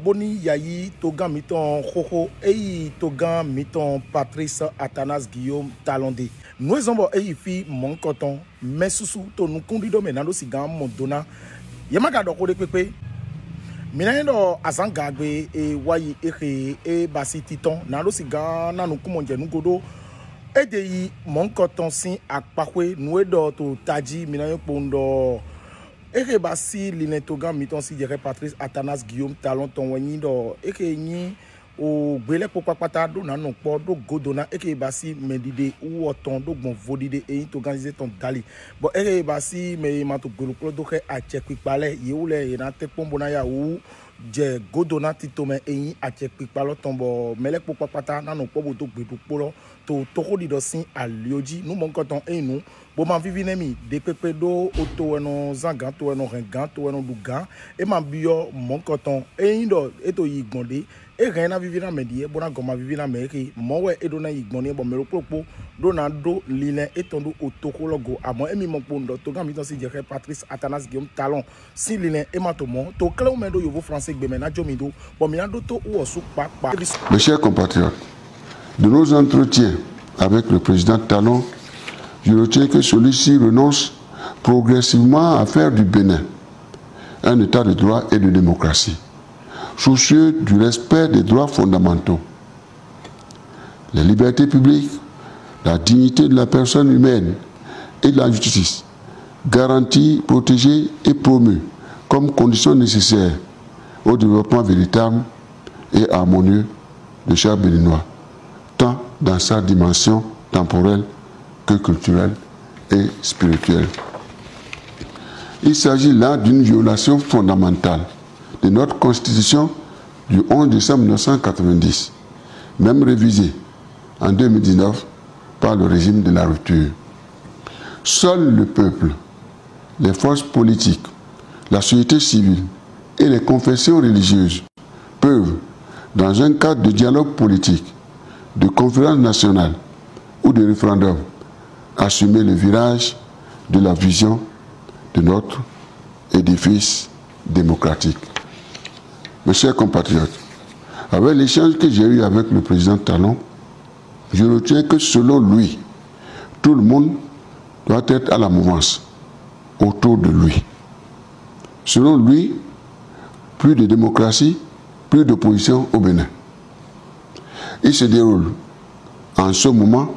Boni yayi togan miton Koko eyi togan miton Patrice Atanas Guillaume Talondé. Nous sommes fi mon coton mais sous to nous conduisons maintenant si gam mon dona. Yamaka do kode pepe. Minendo azangagbe e wayi e basi titon nando si gam na nous kumonje nous godo. Edeyi mon coton sin akpakwe nous do to taji minayo pondo. Eke basi linetogan miton si jere Patrice Atanas Guillaume Talon ton wani do eke ni o gbele popapata do nanon po do godona eke basi medide ou oton do bon vodide e to organiser ton dali bo eke basi me mato groupe do ke a check pale yeule na te pombona ya ou je godona titome e a check palo tombo melek popapata nanon po do gbedu polo to di do sin alioji nous mon coton e nous bon ma vivinemi de pepe do auto eno zangan to eno rengan to eno dugan e ma bio mon coton e indo eto yigbonde e rena vivina medie bona goma vivina meki mowe edo na yigbonde bo mero popo do na do lile etondo otoko logo amo emi mon pondo to gam miton si jere Patrice Atanas Guillaume Talon si lile e matomo to kele o mendo yovo français gbe mena jomido bo mi ando to o su pa. Mes chers compatriotes, de nos entretiens avec le président Talon, je retiens que celui-ci renonce progressivement à faire du Bénin un état de droit et de démocratie, soucieux du respect des droits fondamentaux, les libertés publiques, la dignité de la personne humaine et de la justice, garantie, protégée et promue comme condition nécessaire au développement véritable et harmonieux de chaque Béninois, tant dans sa dimension temporelle que culturelle et spirituelle. Il s'agit là d'une violation fondamentale de notre Constitution du 11 décembre 1990, même révisée en 2019 par le régime de la rupture. Seul le peuple, les forces politiques, la société civile et les confessions religieuses peuvent, dans un cadre de dialogue politique, de conférence nationale ou de référendum, assumer le virage de la vision de notre édifice démocratique. Mes chers compatriotes, avec l'échange que j'ai eu avec le président Talon, je retiens que selon lui, tout le monde doit être à la mouvance autour de lui. Selon lui, plus de démocratie, plus d'opposition au Bénin. Il se déroule en ce moment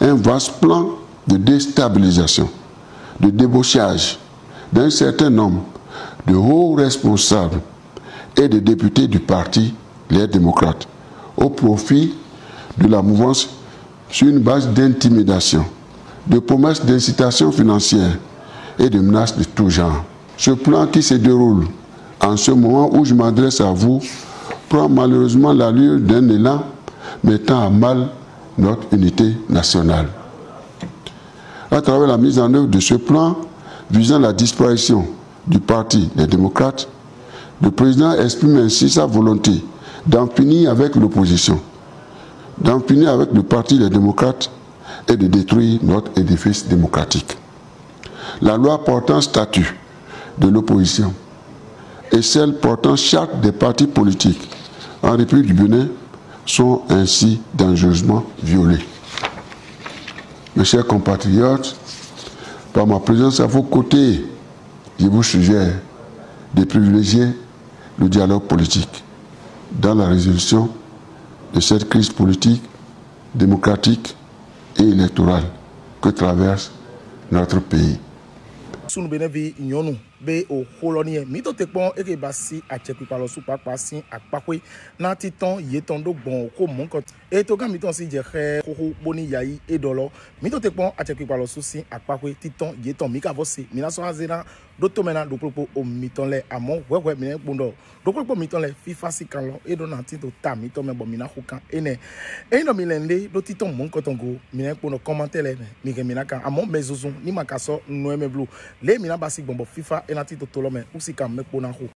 un vaste plan de déstabilisation, de débauchage d'un certain nombre de hauts responsables et de députés du parti Les Démocrates au profit de la mouvance sur une base d'intimidation, de promesses d'incitation financière et de menaces de tout genre. Ce plan qui se déroule en ce moment où je m'adresse à vous prend malheureusement l'allure d'un élan mettant à mal notre unité nationale. À travers la mise en œuvre de ce plan visant la disparition du parti Les Démocrates, le président exprime ainsi sa volonté d'en finir avec l'opposition, d'en finir avec le parti Les Démocrates et de détruire notre édifice démocratique. La loi portant statut de l'opposition et celle portant charte des partis politiques en République du Bénin sont ainsi dangereusement violées. Mes chers compatriotes, par ma présence à vos côtés, je vous suggère de privilégier le dialogue politique dans la résolution de cette crise politique, démocratique et électorale que traverse notre pays. Sunu benevi nyonu be o kolonie mito tekpon eke basi a chepi palo super passing akpakwe na titon yeton do bon ko monkot e to gam miton si jere Koko boni yayi edolo mito tekpon a chepi palo susi akpakwe titon yeton mika vosi mina so azena do to mena do propo o miton le amon wewe mine bondo do propo miton le FIFA si kanlo e do na tito ta miton me bo mina hukan ene e no milende do titon monkotongo mine bondo commenter le mi ke mina kan amon mezuzun ni makaso no me blue le mina basi bombo FIFA enati to tolome usika mekpona ho